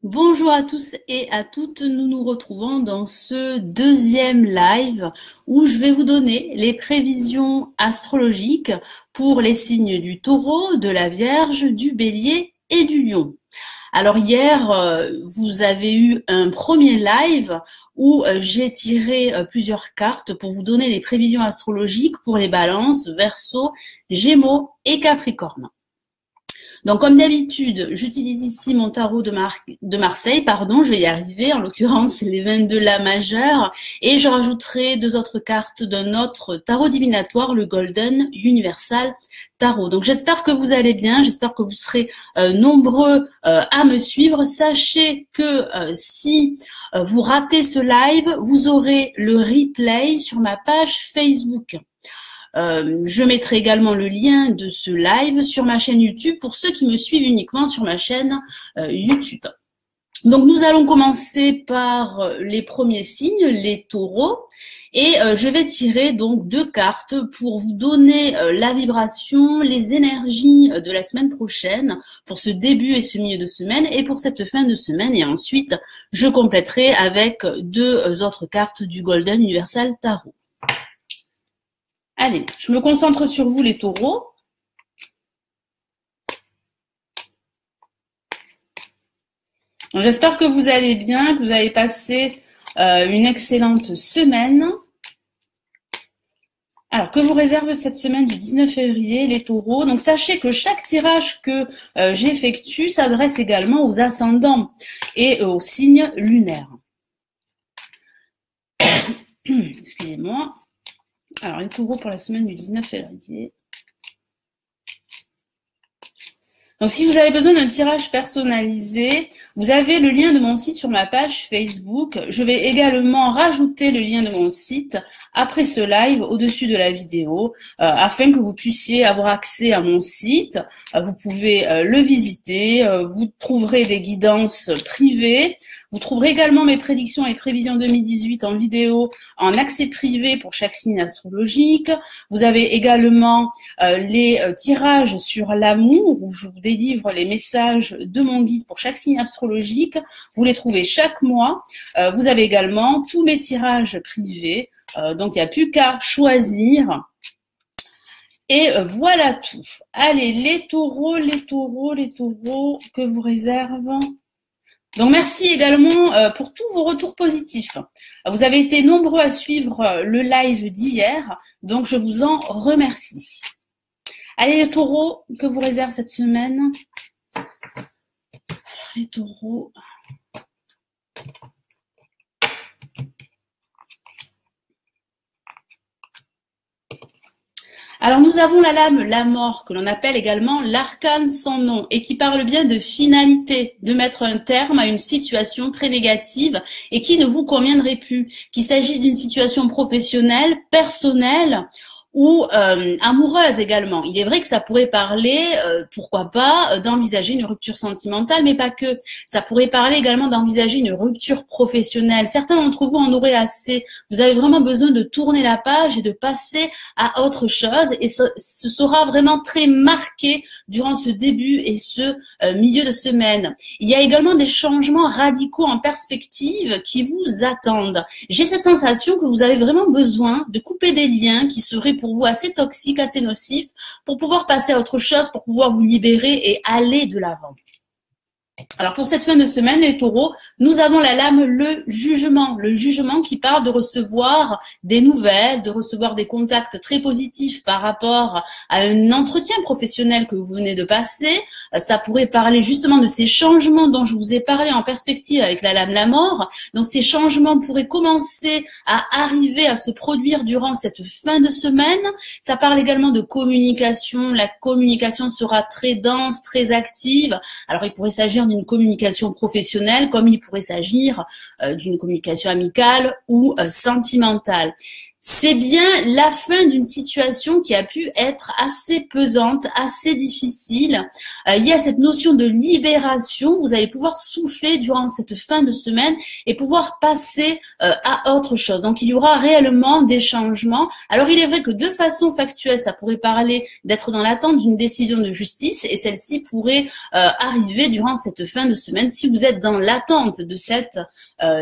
Bonjour à tous et à toutes, nous nous retrouvons dans ce deuxième live où je vais vous donner les prévisions astrologiques pour les signes du Taureau, de la Vierge, du Bélier et du Lion. Alors hier, vous avez eu un premier live où j'ai tiré plusieurs cartes pour vous donner les prévisions astrologiques pour les Balances, Verseau, Gémeaux et Capricorne. Donc, comme d'habitude, j'utilise ici mon tarot de Marseille, je vais y arriver, en l'occurrence, les 22 La majeur, et je rajouterai deux autres cartes d'un autre tarot divinatoire, le Golden Universal Tarot. Donc, j'espère que vous allez bien, j'espère que vous serez nombreux à me suivre. Sachez que si vous ratez ce live, vous aurez le replay sur ma page Facebook. Je mettrai également le lien de ce live sur ma chaîne YouTube pour ceux qui me suivent uniquement sur ma chaîne YouTube. Donc nous allons commencer par les premiers signes, les taureaux, et je vais tirer donc deux cartes pour vous donner la vibration, les énergies de la semaine prochaine pour ce début et ce milieu de semaine et pour cette fin de semaine, et ensuite je compléterai avec deux autres cartes du Golden Universal Tarot. Allez, je me concentre sur vous les taureaux. J'espère que vous allez bien, que vous avez passé une excellente semaine. Alors, que vous réserve cette semaine du 19 février, les taureaux? Donc, sachez que chaque tirage que j'effectue s'adresse également aux ascendants et aux signes lunaires. Excusez-moi. Alors, les taureaux pour la semaine du 19 février. Donc, si vous avez besoin d'un tirage personnalisé, vous avez le lien de mon site sur ma page Facebook. Je vais également rajouter le lien de mon site après ce live au-dessus de la vidéo afin que vous puissiez avoir accès à mon site. Vous pouvez le visiter. Vous trouverez des guidances privées. Vous trouverez également mes prédictions et prévisions 2018 en vidéo, en accès privé pour chaque signe astrologique. Vous avez également les tirages sur l'amour, où je vous délivre les messages de mon guide pour chaque signe astrologique. Vous les trouvez chaque mois. Vous avez également tous mes tirages privés. Donc, il n'y a plus qu'à choisir. Et voilà tout. Allez, les taureaux, que vous réserve. Donc, merci également pour tous vos retours positifs. Vous avez été nombreux à suivre le live d'hier, donc je vous en remercie. Allez, les taureaux, que vous réserve cette semaine? Alors, les taureaux. Alors nous avons la lame, la mort, que l'on appelle également l'arcane sans nom, et qui parle bien de finalité, de mettre un terme à une situation très négative et qui ne vous conviendrait plus, qu'il s'agit d'une situation professionnelle, personnelle, ou amoureuse également. Il est vrai que ça pourrait parler, pourquoi pas, d'envisager une rupture sentimentale, mais pas que. Ça pourrait parler également d'envisager une rupture professionnelle. Certains d'entre vous en auraient assez. Vous avez vraiment besoin de tourner la page et de passer à autre chose, et ce sera vraiment très marqué durant ce début et ce milieu de semaine. Il y a également des changements radicaux en perspective qui vous attendent. J'ai cette sensation que vous avez vraiment besoin de couper des liens qui seraient pour vous assez toxiques, assez nocifs, pour pouvoir passer à autre chose, pour pouvoir vous libérer et aller de l'avant. Alors pour cette fin de semaine, les taureaux, nous avons la lame le jugement qui parle de recevoir des nouvelles, de recevoir des contacts très positifs par rapport à un entretien professionnel que vous venez de passer. Ça pourrait parler justement de ces changements dont je vous ai parlé en perspective avec la lame la mort. Donc ces changements pourraient commencer à arriver, à se produire durant cette fin de semaine. Ça parle également de communication. La communication sera très dense, très active. Alors il pourrait s'agir d'une communication professionnelle, comme il pourrait s'agir d'une communication amicale ou sentimentale. c'est bien la fin d'une situation qui a pu être assez pesante, assez difficile. Il y a cette notion de libération. Vous allez pouvoir souffler durant cette fin de semaine et pouvoir passer à autre chose. Donc, il y aura réellement des changements. Alors, il est vrai que de façon factuelle, ça pourrait parler d'être dans l'attente d'une décision de justice et celle-ci pourrait arriver durant cette fin de semaine si vous êtes dans l'attente de cette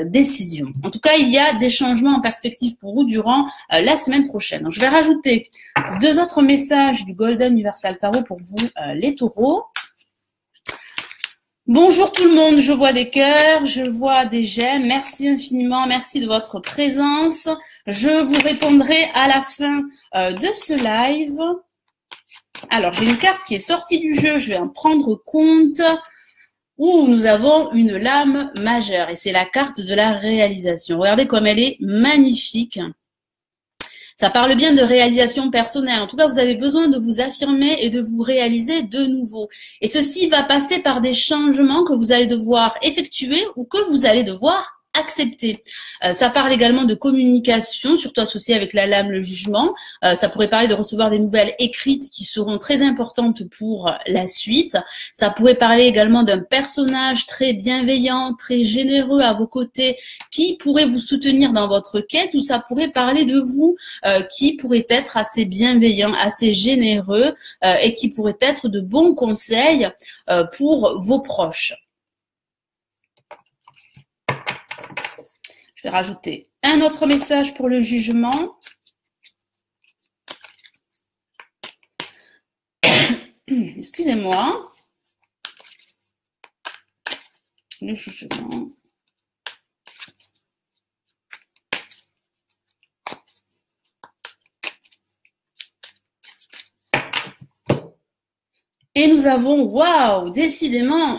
décision. En tout cas, il y a des changements en perspective pour vous durant la semaine prochaine. Donc, je vais rajouter 2 autres messages du Golden Universal Tarot pour vous, les taureaux. Bonjour tout le monde, je vois des cœurs, je vois des j'aime. Merci infiniment, merci de votre présence. Je vous répondrai à la fin de ce live. Alors, j'ai une carte qui est sortie du jeu, je vais en prendre compte. Où nous avons une lame majeure et c'est la carte de la réalisation. Regardez comme elle est magnifique. Ça parle bien de réalisation personnelle. En tout cas, vous avez besoin de vous affirmer et de vous réaliser de nouveau. Et ceci va passer par des changements que vous allez devoir effectuer ou que vous allez devoir accepter. Ça parle également de communication, surtout associée avec la lame, le jugement. Ça pourrait parler de recevoir des nouvelles écrites qui seront très importantes pour la suite. Ça pourrait parler également d'un personnage très bienveillant, très généreux à vos côtés qui pourrait vous soutenir dans votre quête, ou ça pourrait parler de vous qui pourrait être assez bienveillant, assez généreux et qui pourrait être de bons conseils pour vos proches. Je vais rajouter un autre message pour le jugement. Excusez-moi. Le jugement. Et nous avons, waouh, décidément,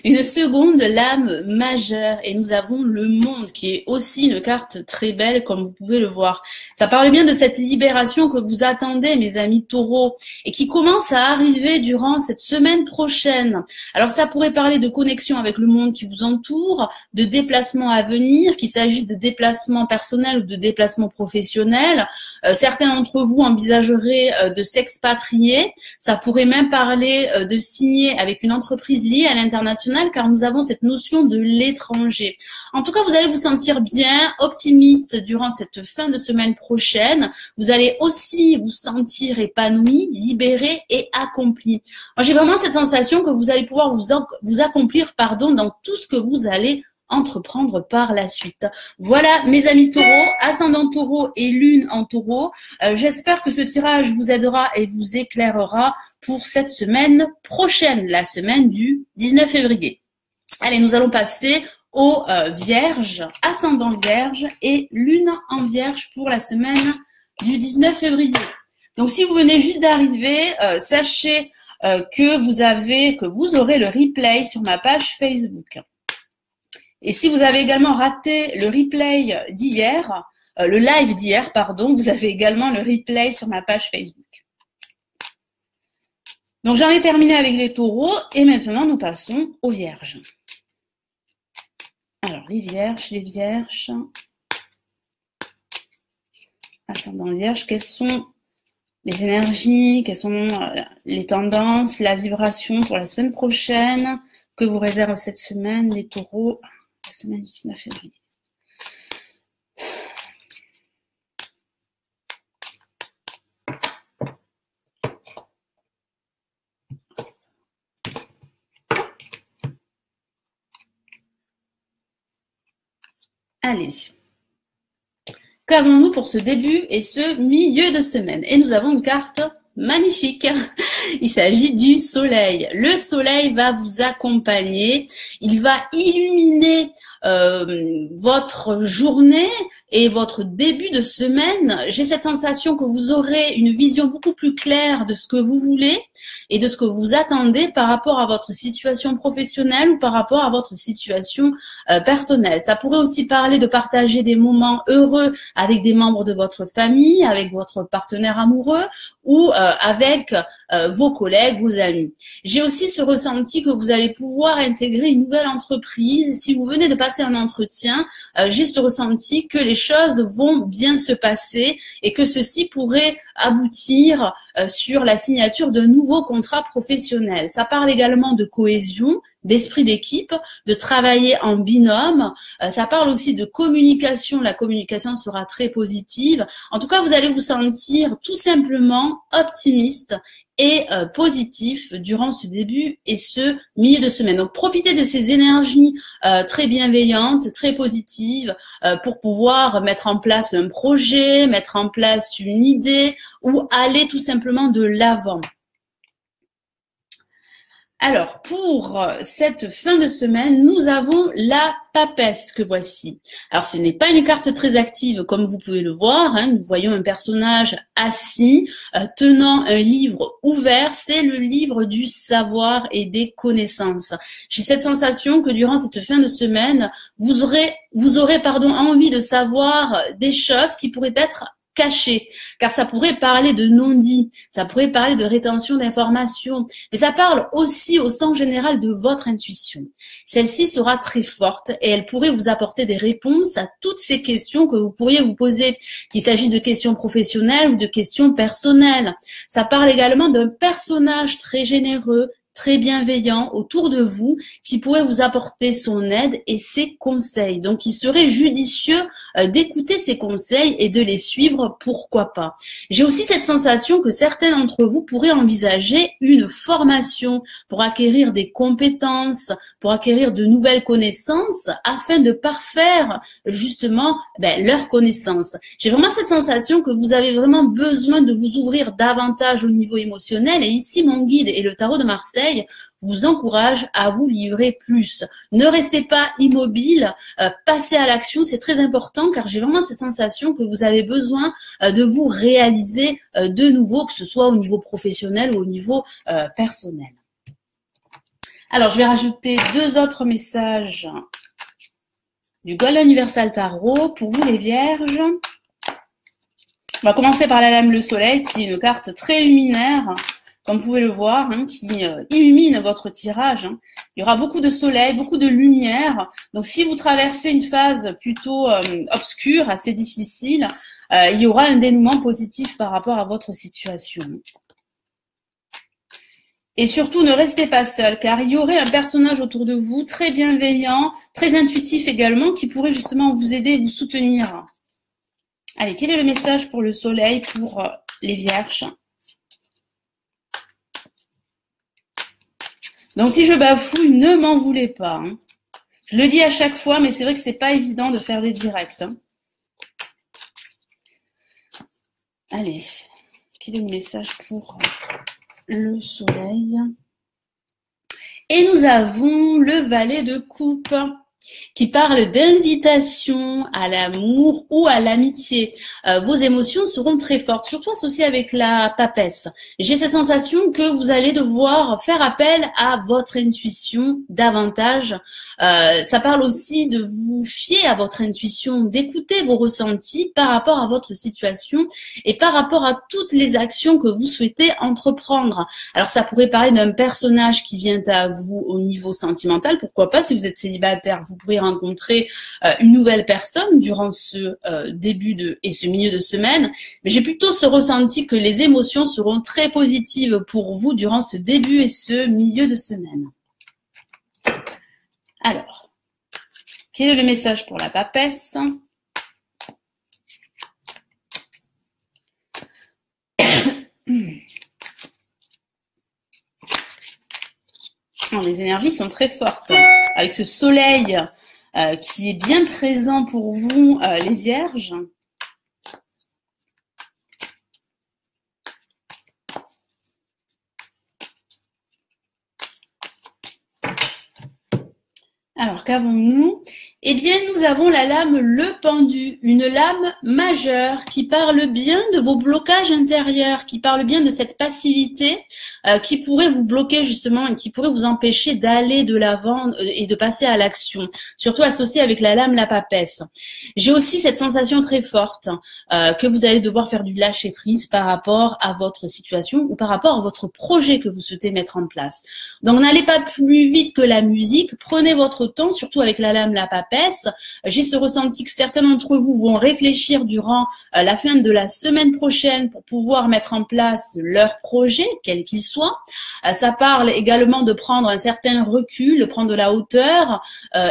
une seconde lame majeure. Et nous avons le monde qui est aussi une carte très belle, comme vous pouvez le voir. Ça parle bien de cette libération que vous attendez, mes amis taureaux, et qui commence à arriver durant cette semaine prochaine. Alors ça pourrait parler de connexion avec le monde qui vous entoure, de déplacements à venir, qu'il s'agisse de déplacements personnels ou de déplacements professionnels. Certains d'entre vous envisageraient de s'expatrier. Ça pourrait même parler de signer avec une entreprise liée à l'international, car nous avons cette notion de l'étranger. En tout cas, vous allez vous sentir bien, optimiste durant cette fin de semaine prochaine. Vous allez aussi vous sentir épanoui, libéré et accompli. Moi, j'ai vraiment cette sensation que vous allez pouvoir vous accomplir, dans tout ce que vous allez entreprendre par la suite. Voilà mes amis taureaux, ascendant taureau et lune en taureau. J'espère que ce tirage vous aidera et vous éclairera pour cette semaine prochaine, la semaine du 19 février. Allez, nous allons passer aux vierges, ascendant vierge et lune en vierge pour la semaine du 19 février. Donc si vous venez juste d'arriver, sachez que vous aurez le replay sur ma page Facebook. Et si vous avez également raté le replay d'hier, le live d'hier, vous avez également le replay sur ma page Facebook. Donc j'en ai terminé avec les taureaux et maintenant nous passons aux vierges. Alors les vierges, ascendant vierge, quelles sont les énergies, quelles sont les tendances, la vibration pour la semaine prochaine que vous réserve cette semaine, les taureaux, la semaine du 19 février. Allez, qu'avons-nous pour ce début et ce milieu de semaine? Et nous avons une carte magnifique. Il s'agit du soleil. Le soleil va vous accompagner. Il va illuminer votre journée et votre début de semaine. J'ai cette sensation que vous aurez une vision beaucoup plus claire de ce que vous voulez et de ce que vous attendez par rapport à votre situation professionnelle ou par rapport à votre situation personnelle. Ça pourrait aussi parler de partager des moments heureux avec des membres de votre famille, avec votre partenaire amoureux ou avec vos collègues, vos amis. J'ai aussi ce ressenti que vous allez pouvoir intégrer une nouvelle entreprise. Si vous venez de passer un entretien, j'ai ce ressenti que les choses vont bien se passer et que ceci pourrait aboutir sur la signature d'un nouveau contrat professionnel. Ça parle également de cohésion, d'esprit d'équipe, de travailler en binôme. Ça parle aussi de communication. La communication sera très positive. En tout cas, vous allez vous sentir tout simplement optimiste et positif durant ce début et ce milieu de semaine. Donc, profitez de ces énergies très bienveillantes, très positives pour pouvoir mettre en place un projet, mettre en place une idée ou aller tout simplement de l'avant. Alors, pour cette fin de semaine, nous avons la papesse que voici. Alors, ce n'est pas une carte très active comme vous pouvez le voir. Nous voyons un personnage assis, tenant un livre ouvert. C'est le livre du savoir et des connaissances. J'ai cette sensation que durant cette fin de semaine, vous aurez envie de savoir des choses qui pourraient être caché, car ça pourrait parler de non-dit, ça pourrait parler de rétention d'informations, mais ça parle aussi au sens général de votre intuition. Celle-ci sera très forte et elle pourrait vous apporter des réponses à toutes ces questions que vous pourriez vous poser, qu'il s'agisse de questions professionnelles ou de questions personnelles. Ça parle également d'un personnage très généreux, très bienveillant autour de vous qui pourrait vous apporter son aide et ses conseils. Donc, il serait judicieux d'écouter ces conseils et de les suivre, pourquoi pas. J'ai aussi cette sensation que certains d'entre vous pourraient envisager une formation pour acquérir des compétences, pour acquérir de nouvelles connaissances afin de parfaire justement leurs connaissances. J'ai vraiment cette sensation que vous avez vraiment besoin de vous ouvrir davantage au niveau émotionnel et ici, mon guide et le tarot de Marseille vous encourage à vous livrer plus. Ne restez pas immobile, passez à l'action, c'est très important car j'ai vraiment cette sensation que vous avez besoin de vous réaliser de nouveau, que ce soit au niveau professionnel ou au niveau personnel. Alors, je vais rajouter 2 autres messages du Golden Universal Tarot pour vous les Vierges. On va commencer par la lame le soleil qui est une carte très luminaire. Comme vous pouvez le voir, qui illumine votre tirage. Il y aura beaucoup de soleil, beaucoup de lumière. Donc, si vous traversez une phase plutôt obscure, assez difficile, il y aura un dénouement positif par rapport à votre situation. Et surtout, ne restez pas seul, car il y aurait un personnage autour de vous, très bienveillant, très intuitif également, qui pourrait justement vous aider et vous soutenir. Allez, quel est le message pour le soleil, pour les Vierges ? Donc, si je bafouille, ne m'en voulez pas. Je le dis à chaque fois, mais c'est vrai que c'est pas évident de faire des directs. Allez, quel est le message pour le soleil? Et nous avons le valet de coupe qui parle d'invitation à l'amour ou à l'amitié. Vos émotions seront très fortes, surtout associées avec la papesse. J'ai cette sensation que vous allez devoir faire appel à votre intuition davantage. Ça parle aussi de vous fier à votre intuition, d'écouter vos ressentis par rapport à votre situation et par rapport à toutes les actions que vous souhaitez entreprendre. Alors ça pourrait parler d'un personnage qui vient à vous au niveau sentimental, pourquoi pas, si vous êtes célibataire, vous pourrez rencontrer une nouvelle personne durant ce début et ce milieu de semaine. Mais j'ai plutôt ce ressenti que les émotions seront très positives pour vous durant ce début et ce milieu de semaine. Alors, quel est le message pour la papesse ? Les énergies sont très fortes. Avec ce soleil qui est bien présent pour vous, les Vierges. Alors, qu'avons-nous? Eh bien, nous avons la lame Le Pendu, une lame majeure qui parle bien de vos blocages intérieurs, qui parle bien de cette passivité qui pourrait vous bloquer justement et qui pourrait vous empêcher d'aller de l'avant et de passer à l'action, surtout associée avec la lame La Papesse. J'ai aussi cette sensation très forte que vous allez devoir faire du lâcher-prise par rapport à votre situation ou par rapport à votre projet que vous souhaitez mettre en place. Donc, n'allez pas plus vite que la musique, prenez votre temps, surtout avec la lame La Papesse. J'ai ce ressenti que certains d'entre vous vont réfléchir durant la fin de la semaine prochaine pour pouvoir mettre en place leur projet, quel qu'il soit. Ça parle également de prendre un certain recul, de prendre de la hauteur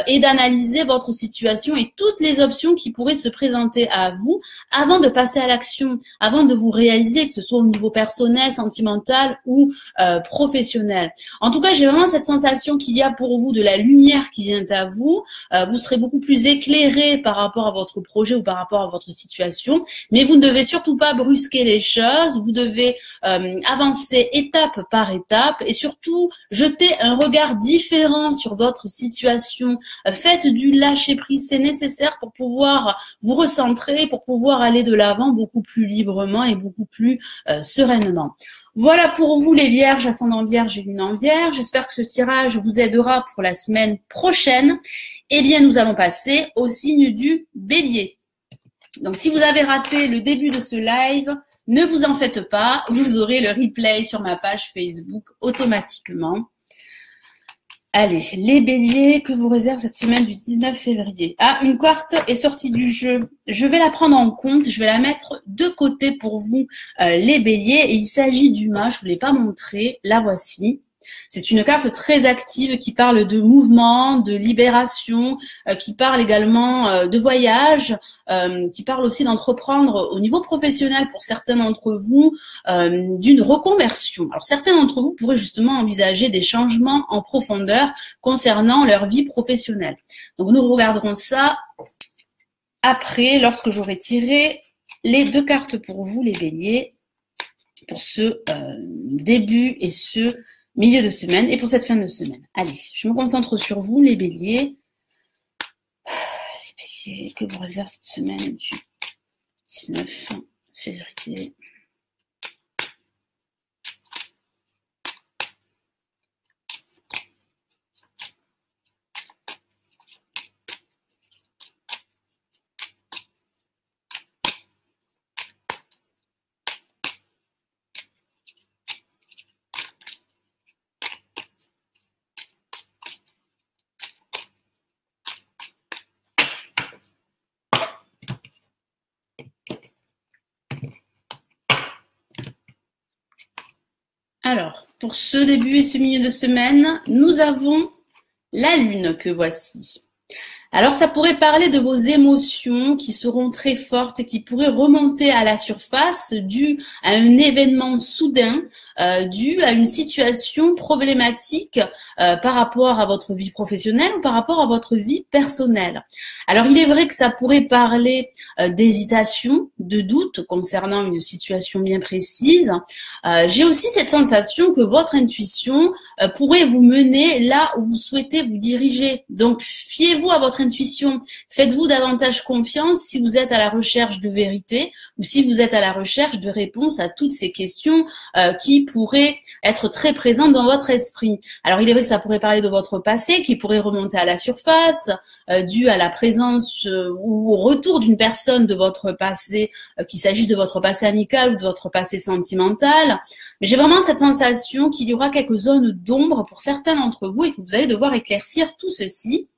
et d'analyser votre situation et toutes les options qui pourraient se présenter à vous avant de passer à l'action, avant de vous réaliser, que ce soit au niveau personnel, sentimental ou professionnel. En tout cas, j'ai vraiment cette sensation qu'il y a pour vous de la lumière qui vient à vous. Vous serez beaucoup plus éclairé par rapport à votre projet ou par rapport à votre situation, mais vous ne devez surtout pas brusquer les choses. Vous devez avancer étape par étape et surtout jeter un regard différent sur votre situation. Faites du lâcher-prise, c'est nécessaire pour pouvoir vous recentrer, pour pouvoir aller de l'avant beaucoup plus librement et beaucoup plus sereinement. Voilà pour vous les vierges, ascendant vierge et lune en vierge. J'espère que ce tirage vous aidera pour la semaine prochaine. Eh bien, nous allons passer au signe du bélier. Donc, si vous avez raté le début de ce live, ne vous en faites pas. Vous aurez le replay sur ma page Facebook automatiquement. Allez, les béliers, que vous réserve cette semaine du 19 février? Ah, une carte est sortie du jeu. Je vais la prendre en compte, je vais la mettre de côté pour vous, les béliers. Et il s'agit du mât, je ne vous l'ai pas montré, la voici. C'est une carte très active qui parle de mouvement, de libération, qui parle également de voyage, qui parle aussi d'entreprendre au niveau professionnel pour certains d'entre vous, d'une reconversion. Alors certains d'entre vous pourraient justement envisager des changements en profondeur concernant leur vie professionnelle. Donc nous regarderons ça après, lorsque j'aurai tiré les deux cartes pour vous, les béliers, pour ce début et ce milieu de semaine et pour cette fin de semaine. Allez, je me concentre sur vous, les béliers. Les béliers, que vous réserve cette semaine du 19 février. Alors, pour ce début et ce milieu de semaine, nous avons la lune que voici. Alors, ça pourrait parler de vos émotions qui seront très fortes et qui pourraient remonter à la surface dû à un événement soudain, dû à une situation problématique par rapport à votre vie professionnelle ou par rapport à votre vie personnelle. Alors, il est vrai que ça pourrait parler d'hésitation, de doute concernant une situation bien précise. J'ai aussi cette sensation que votre intuition pourrait vous mener là où vous souhaitez vous diriger. Donc, fiez-vous à votre intuition. Faites-vous davantage confiance si vous êtes à la recherche de vérité ou si vous êtes à la recherche de réponses à toutes ces questions qui pourraient être très présentes dans votre esprit. Alors, il est vrai que ça pourrait parler de votre passé qui pourrait remonter à la surface dû à la présence ou au retour d'une personne de votre passé, qu'il s'agisse de votre passé amical ou de votre passé sentimental. Mais j'ai vraiment cette sensation qu'il y aura quelques zones d'ombre pour certains d'entre vous et que vous allez devoir éclaircir tout ceci.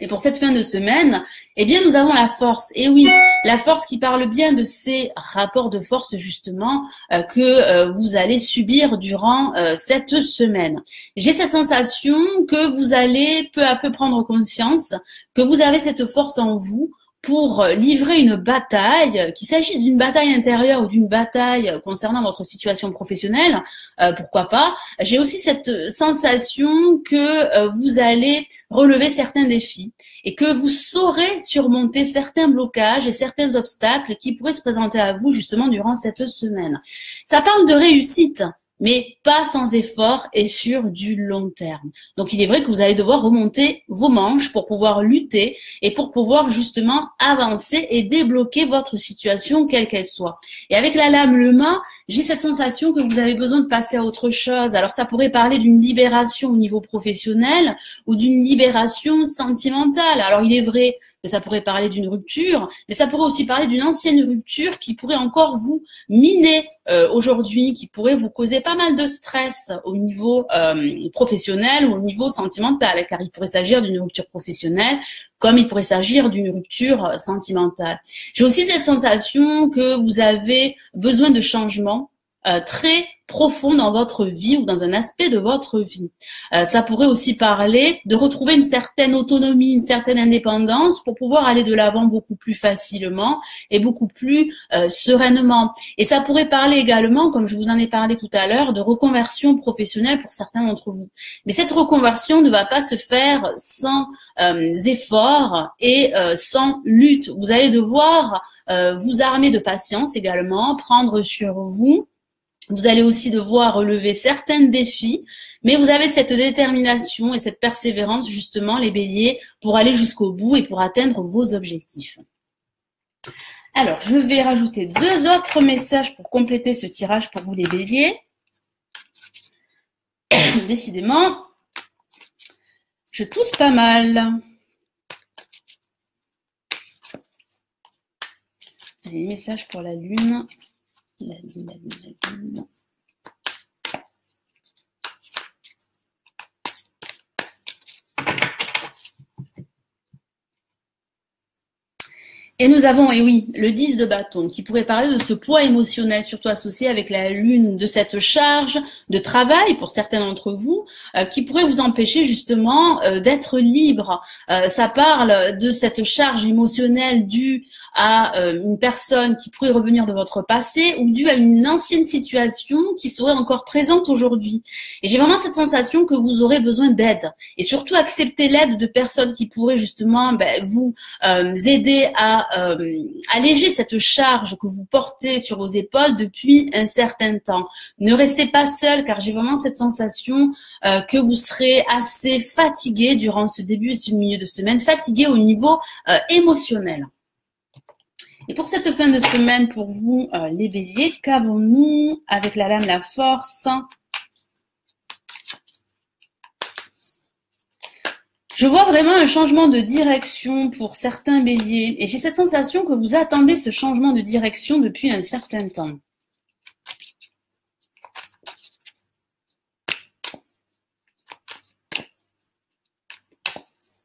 Et pour cette fin de semaine, eh bien, nous avons la force. Et oui, la force qui parle bien de ces rapports de force, justement, que vous allez subir durant cette semaine. J'ai cette sensation que vous allez peu à peu prendre conscience que vous avez cette force en vous pour livrer une bataille, qu'il s'agisse d'une bataille intérieure ou d'une bataille concernant votre situation professionnelle, pourquoi pas. J'ai aussi cette sensation que vous allez relever certains défis et que vous saurez surmonter certains blocages et certains obstacles qui pourraient se présenter à vous justement durant cette semaine. Ça parle de réussite. mais pas sans effort et sur du long terme. Donc il est vrai que vous allez devoir remonter vos manches pour pouvoir lutter et pour pouvoir justement avancer et débloquer votre situation quelle qu'elle soit. Et avec la lame le mât, j'ai cette sensation que vous avez besoin de passer à autre chose. Alors ça pourrait parler d'une libération au niveau professionnel ou d'une libération sentimentale. Alors il est vrai que ça pourrait parler d'une rupture, mais ça pourrait aussi parler d'une ancienne rupture qui pourrait encore vous miner aujourd'hui, qui pourrait vous causer pas mal de stress au niveau professionnel ou au niveau sentimental, car il pourrait s'agir d'une rupture professionnelle comme il pourrait s'agir d'une rupture sentimentale. J'ai aussi cette sensation que vous avez besoin de changement très profond dans votre vie ou dans un aspect de votre vie. Ça pourrait aussi parler de retrouver une certaine autonomie, une certaine indépendance pour pouvoir aller de l'avant beaucoup plus facilement et beaucoup plus sereinement. Et ça pourrait parler également, comme je vous en ai parlé tout à l'heure, de reconversion professionnelle pour certains d'entre vous. Mais cette reconversion ne va pas se faire sans efforts et sans lutte. Vous allez devoir vous armer de patience également, prendre sur vous. Vous allez aussi devoir relever certains défis, mais vous avez cette détermination et cette persévérance, justement, les béliers, pour aller jusqu'au bout et pour atteindre vos objectifs. Alors, je vais rajouter 2 autres messages pour compléter ce tirage pour vous, les béliers. Décidément, je tousse pas mal. Les messages pour la lune. La lune. Et nous avons, et oui, le 10 de bâton qui pourrait parler de ce poids émotionnel, surtout associé avec la lune, de cette charge de travail pour certains d'entre vous, qui pourrait vous empêcher justement d'être libre. Ça parle de cette charge émotionnelle due à une personne qui pourrait revenir de votre passé ou due à une ancienne situation qui serait encore présente aujourd'hui. Et j'ai vraiment cette sensation que vous aurez besoin d'aide. Et surtout accepter l'aide de personnes qui pourraient justement vous aider à alléger cette charge que vous portez sur vos épaules depuis un certain temps. Ne restez pas seul, car j'ai vraiment cette sensation que vous serez assez fatigué durant ce début et ce milieu de semaine, fatigué au niveau émotionnel. Et pour cette fin de semaine, pour vous, les béliers, qu'avons-nous avec la lame la force ? Je vois vraiment un changement de direction pour certains béliers et j'ai cette sensation que vous attendez ce changement de direction depuis un certain temps.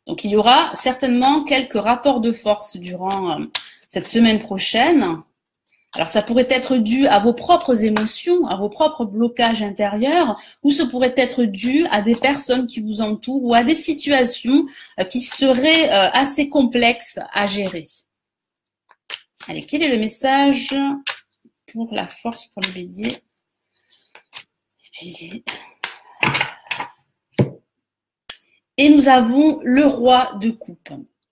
Donc il y aura certainement quelques rapports de force durant cette semaine prochaine. Alors ça pourrait être dû à vos propres émotions, à vos propres blocages intérieurs, ou ce pourrait être dû à des personnes qui vous entourent ou à des situations qui seraient assez complexes à gérer. Allez, quel est le message pour la force pour les béliers ? Et nous avons le roi de coupe.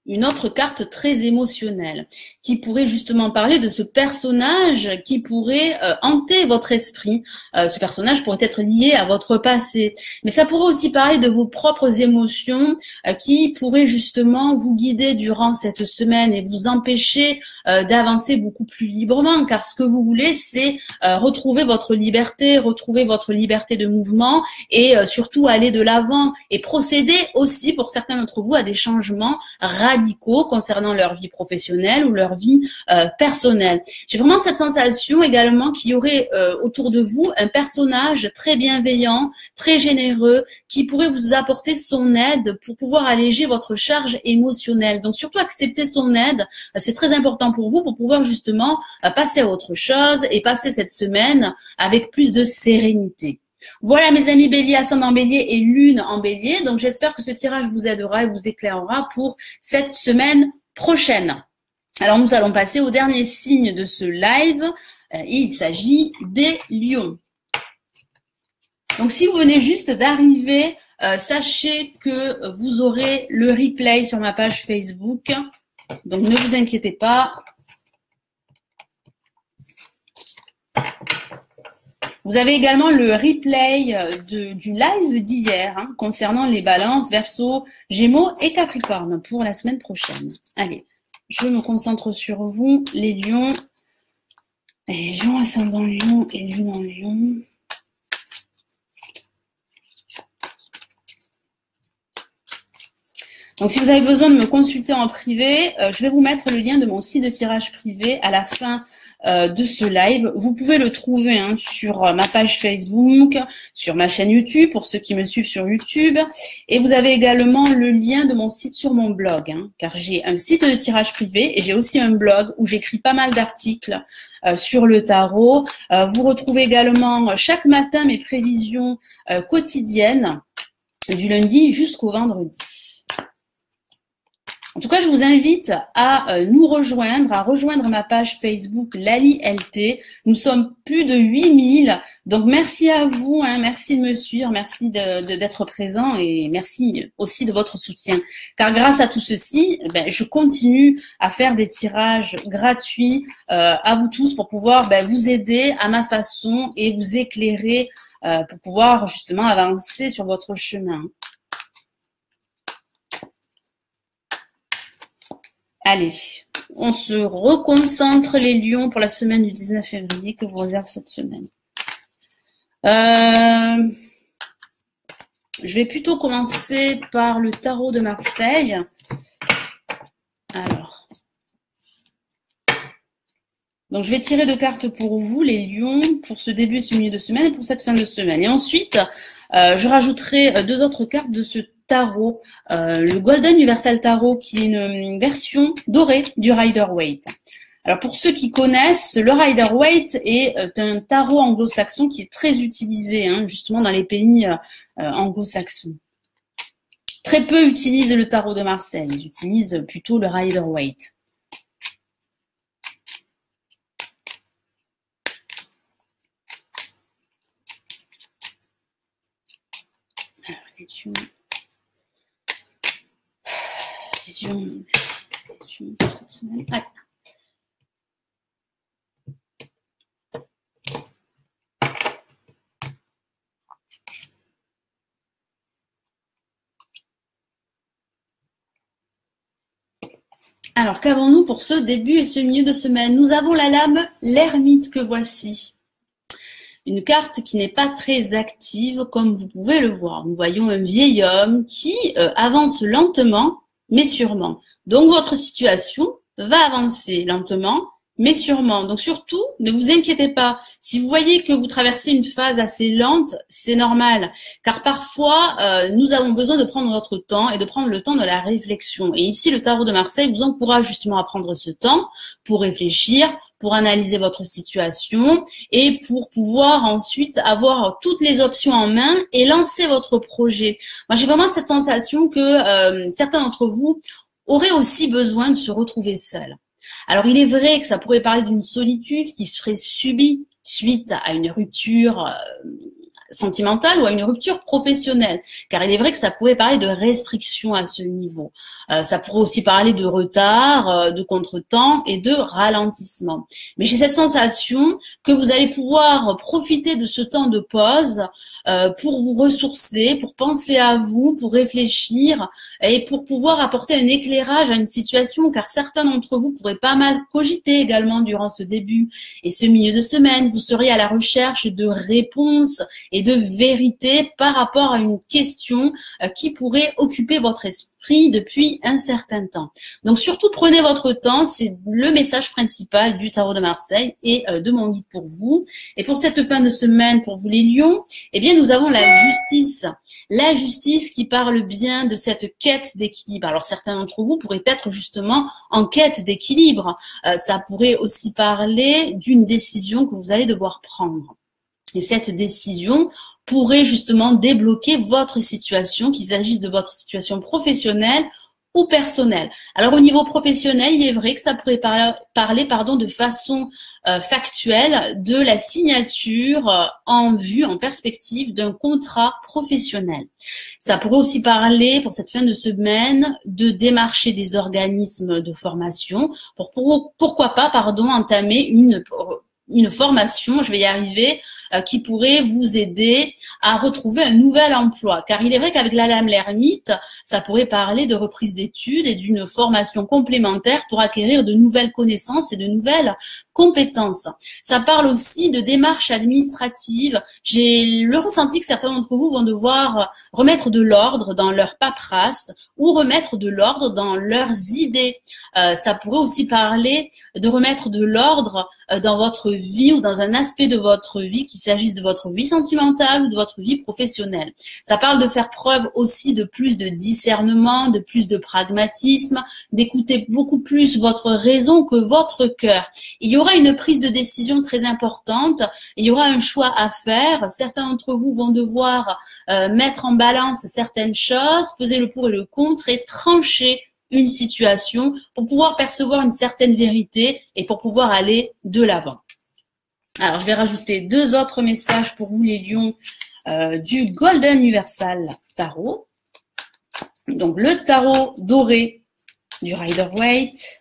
Une autre carte très émotionnelle qui pourrait justement parler de ce personnage qui pourrait hanter votre esprit. Ce personnage pourrait être lié à votre passé. Mais ça pourrait aussi parler de vos propres émotions qui pourraient justement vous guider durant cette semaine et vous empêcher d'avancer beaucoup plus librement. Car ce que vous voulez, c'est retrouver votre liberté de mouvement et surtout aller de l'avant et procéder aussi pour certains d'entre vous à des changements radicaux concernant leur vie professionnelle ou leur vie personnelle. J'ai vraiment cette sensation également qu'il y aurait autour de vous un personnage très bienveillant, très généreux, qui pourrait vous apporter son aide pour pouvoir alléger votre charge émotionnelle. Donc surtout accepter son aide, c'est très important pour vous pour pouvoir justement passer à autre chose et passer cette semaine avec plus de sérénité. Voilà mes amis bélier, ascendant bélier et lune en bélier. Donc j'espère que ce tirage vous aidera et vous éclairera pour cette semaine prochaine. Alors nous allons passer au dernier signe de ce live. Il s'agit des lions. Donc si vous venez juste d'arriver, sachez que vous aurez le replay sur ma page Facebook. Donc ne vous inquiétez pas. Vous avez également le replay du live d'hier concernant les balances, Verseau, Gémeaux et Capricorne pour la semaine prochaine. Allez, je me concentre sur vous, les lions. Les lions, ascendant lion et lune en lion. Donc, si vous avez besoin de me consulter en privé, je vais vous mettre le lien de mon site de tirage privé à la fin de ce live. Vous pouvez le trouver sur ma page Facebook, sur ma chaîne YouTube, pour ceux qui me suivent sur YouTube. Et vous avez également le lien de mon site sur mon blog, car j'ai un site de tirage privé et j'ai aussi un blog où j'écris pas mal d'articles sur le tarot. Vous retrouvez également chaque matin mes prévisions quotidiennes du lundi jusqu'au vendredi. En tout cas, je vous invite à nous rejoindre, à rejoindre ma page Facebook Lali LT. Nous sommes plus de 8000. Donc, merci à vous, merci de me suivre, merci d'être présent et merci aussi de votre soutien. Car grâce à tout ceci, je continue à faire des tirages gratuits à vous tous pour pouvoir vous aider à ma façon et vous éclairer pour pouvoir justement avancer sur votre chemin. Allez, on se reconcentre les lions pour la semaine du 19 février que vous réserve cette semaine. Je vais plutôt commencer par le tarot de Marseille. Alors. Donc, je vais tirer 2 cartes pour vous, les lions, pour ce début et ce milieu de semaine et pour cette fin de semaine. Et ensuite, je rajouterai 2 autres cartes de ce tarot, le Golden Universal Tarot, qui est une version dorée du Rider-Waite. Alors pour ceux qui connaissent, le Rider-Waite est un tarot anglo-saxon qui est très utilisé justement dans les pays anglo-saxons. Très peu utilisent le tarot de Marseille, ils utilisent plutôt le Rider-Waite. Alors les lions. Cette semaine. Ouais. Alors, qu'avons-nous pour ce début et ce milieu de semaine? Nous avons la lame l'ermite que voici. Une carte qui n'est pas très active, comme vous pouvez le voir. Nous voyons un vieil homme qui avance lentement, mais sûrement. Donc, votre situation va avancer lentement, mais sûrement. Donc, surtout, ne vous inquiétez pas. Si vous voyez que vous traversez une phase assez lente, c'est normal. Car parfois, nous avons besoin de prendre notre temps et de prendre le temps de la réflexion. Et ici, le tarot de Marseille vous encourage justement à prendre ce temps pour réfléchir, pour analyser votre situation et pour pouvoir ensuite avoir toutes les options en main et lancer votre projet. Moi, j'ai vraiment cette sensation que certains d'entre vous auraient aussi besoin de se retrouver seuls. Alors, il est vrai que ça pourrait parler d'une solitude qui serait subie suite à une rupture sentimentale ou à une rupture professionnelle, car il est vrai que ça pourrait parler de restrictions à ce niveau. Ça pourrait aussi parler de retard, de contretemps et de ralentissement. Mais j'ai cette sensation que vous allez pouvoir profiter de ce temps de pause pour vous ressourcer, pour penser à vous, pour réfléchir et pour pouvoir apporter un éclairage à une situation, car certains d'entre vous pourraient pas mal cogiter également durant ce début et ce milieu de semaine. Vous seriez à la recherche de réponses et de vérité par rapport à une question qui pourrait occuper votre esprit depuis un certain temps. Donc surtout prenez votre temps, c'est le message principal du tarot de Marseille et de mon guide pour vous. Et pour cette fin de semaine, pour vous les lions, eh bien nous avons la justice. La justice qui parle bien de cette quête d'équilibre. Alors certains d'entre vous pourraient être justement en quête d'équilibre. Ça pourrait aussi parler d'une décision que vous allez devoir prendre. Et cette décision pourrait justement débloquer votre situation, qu'il s'agisse de votre situation professionnelle ou personnelle. Alors au niveau professionnel, il est vrai que ça pourrait parler de façon factuelle de la signature en vue, en perspective d'un contrat professionnel. Ça pourrait aussi parler pour cette fin de semaine de démarcher des organismes de formation pourquoi pas entamer une formation, je vais y arriver, qui pourrait vous aider à retrouver un nouvel emploi. Car il est vrai qu'avec la lame l'ermite, ça pourrait parler de reprise d'études et d'une formation complémentaire pour acquérir de nouvelles connaissances et de nouvelles compétences. Ça parle aussi de démarches administratives. J'ai le ressenti que certains d'entre vous vont devoir remettre de l'ordre dans leur paperasse ou remettre de l'ordre dans leurs idées. Ça pourrait aussi parler de remettre de l'ordre dans votre vie ou dans un aspect de votre vie, qu'il s'agisse de votre vie sentimentale ou de votre vie professionnelle. Ça parle de faire preuve aussi de plus de discernement, de plus de pragmatisme, d'écouter beaucoup plus votre raison que votre cœur. Il y aura une prise de décision très importante, il y aura un choix à faire. Certains d'entre vous vont devoir mettre en balance certaines choses, peser le pour et le contre et trancher une situation pour pouvoir percevoir une certaine vérité et pour pouvoir aller de l'avant. Alors, je vais rajouter 2 autres messages pour vous les lions du Golden Universal Tarot. Donc, le tarot doré du Rider-Waite.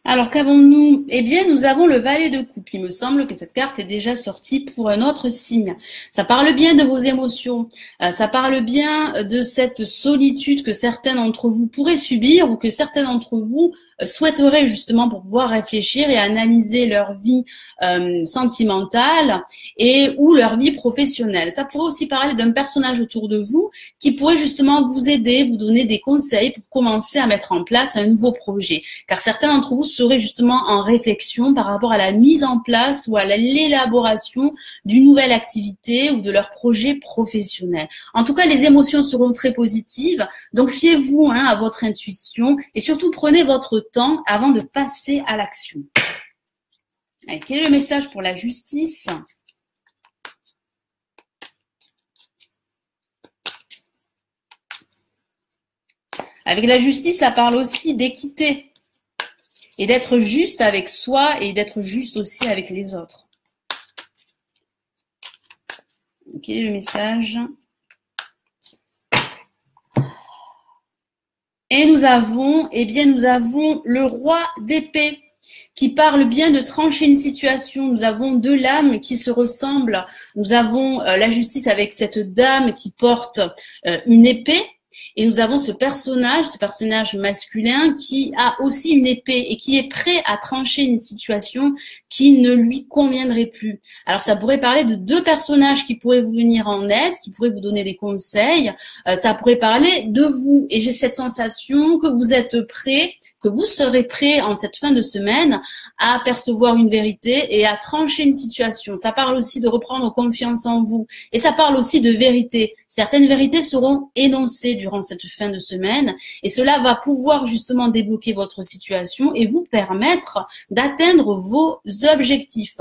Alors qu'avons-nous? Eh bien, nous avons le valet de coupe. Il me semble que cette carte est déjà sortie pour un autre signe. Ça parle bien de vos émotions. Ça parle bien de cette solitude que certains d'entre vous pourraient subir ou que certains d'entre vous souhaiteraient justement pour pouvoir réfléchir et analyser leur vie sentimentale et ou leur vie professionnelle. Ça pourrait aussi parler d'un personnage autour de vous qui pourrait justement vous aider, vous donner des conseils pour commencer à mettre en place un nouveau projet. Car certains d'entre vous seraient justement en réflexion par rapport à la mise en place ou à l'élaboration d'une nouvelle activité ou de leur projet professionnel. En tout cas, les émotions seront très positives. Donc, fiez-vous à votre intuition et surtout prenez votre temps avant de passer à l'action. Quel est le message pour la justice ? Avec la justice, ça parle aussi d'équité et d'être juste avec soi et d'être juste aussi avec les autres. Quel est le message ? Et nous avons le roi d'épée qui parle bien de trancher une situation. Nous avons 2 lames qui se ressemblent. Nous avons la justice avec cette dame qui porte une épée. Et nous avons ce personnage masculin qui a aussi une épée et qui est prêt à trancher une situation qui ne lui conviendrait plus. Alors ça pourrait parler de 2 personnages qui pourraient vous venir en aide, qui pourraient vous donner des conseils. Ça pourrait parler de vous. Et j'ai cette sensation que vous êtes prêt, que vous serez prêt en cette fin de semaine à percevoir une vérité et à trancher une situation. Ça parle aussi de reprendre confiance en vous. Et ça parle aussi de vérité. Certaines vérités seront énoncées durant cette fin de semaine et cela va pouvoir justement débloquer votre situation et vous permettre d'atteindre vos objectifs.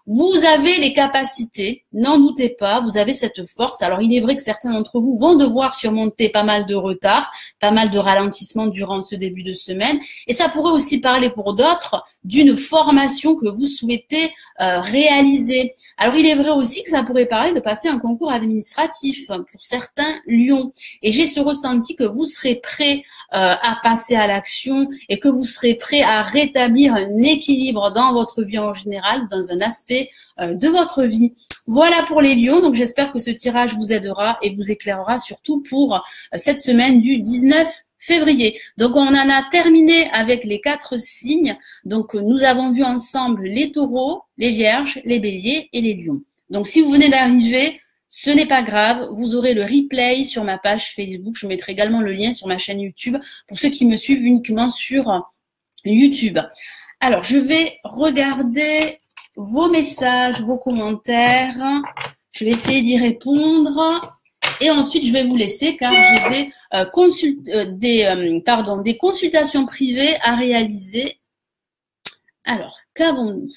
Vous avez les capacités, n'en doutez pas, vous avez cette force. Alors il est vrai que certains d'entre vous vont devoir surmonter pas mal de retard, pas mal de ralentissement durant ce début de semaine et ça pourrait aussi parler pour d'autres d'une formation que vous souhaitez réaliser. Alors il est vrai aussi que ça pourrait parler de passer un concours administratif pour certains lions et j'ai ce ressenti que vous serez prêt à passer à l'action et que vous serez prêt à rétablir un équilibre dans votre vie en général ou dans un aspect de votre vie. Voilà pour les lions, donc j'espère que ce tirage vous aidera et vous éclairera surtout pour cette semaine du 19 février. Donc on en a terminé avec les 4 signes. Donc nous avons vu ensemble les taureaux, les vierges, les béliers et les lions. Donc si vous venez d'arriver, ce n'est pas grave, vous aurez le replay sur ma page Facebook. Je mettrai également le lien sur ma chaîne YouTube pour ceux qui me suivent uniquement sur YouTube. Alors, je vais regarder vos messages, vos commentaires. Je vais essayer d'y répondre. Et ensuite, je vais vous laisser car j'ai des consultations privées à réaliser. Alors, qu'avons-nous ?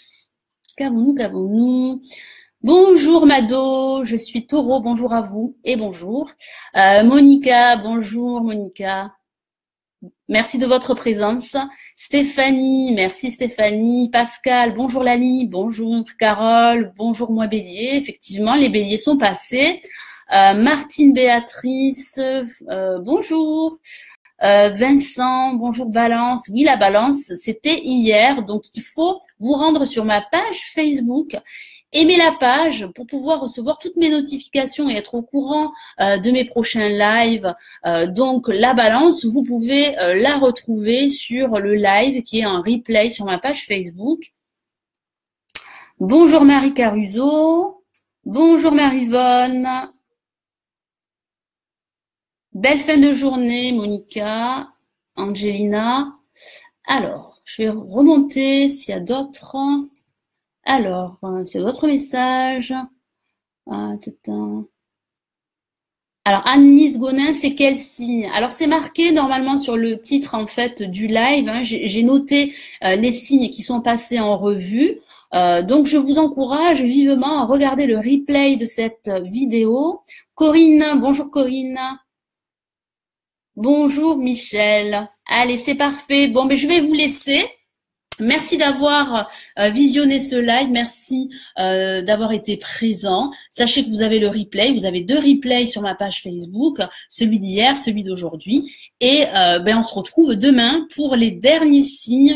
Qu'avons-nous? Bonjour Mado, je suis Taureau, bonjour à vous et bonjour. Monica, bonjour Monica. Merci de votre présence. Stéphanie, merci Stéphanie. Pascal, bonjour Lali, bonjour Carole, bonjour moi Bélier. Effectivement, les Béliers sont passés. Martine Béatrice, bonjour. Vincent, bonjour Balance. Oui, la Balance, c'était hier, donc il faut vous rendre sur ma page Facebook, aimer la page pour pouvoir recevoir toutes mes notifications et être au courant de mes prochains lives. Donc la Balance, vous pouvez la retrouver sur le live qui est en replay sur ma page Facebook. Bonjour Marie Caruso, bonjour Marie-Vonne. Belle fin de journée, Monica, Angelina. Alors, je vais remonter s'il y a d'autres. Alors, s'il y a d'autres messages. Alors, Annelise Gonin, c'est quel signe? Alors, c'est marqué normalement sur le titre en fait du live. Hein. J'ai noté les signes qui sont passés en revue. Donc, je vous encourage vivement à regarder le replay de cette vidéo. Corinne, bonjour Corinne. Bonjour Michel. Allez, c'est parfait. Bon, mais je vais vous laisser. Merci d'avoir visionné ce live. Merci d'avoir été présent. Sachez que vous avez le replay. Vous avez 2 replays sur ma page Facebook, celui d'hier, celui d'aujourd'hui. Et on se retrouve demain pour les derniers signes.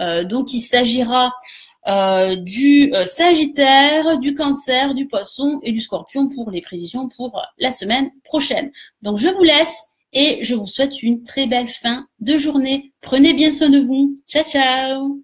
Donc, il s'agira du Sagittaire, du Cancer, du Poisson et du Scorpion pour les prévisions pour la semaine prochaine. Donc, je vous laisse. Et je vous souhaite une très belle fin de journée. Prenez bien soin de vous. Ciao, ciao!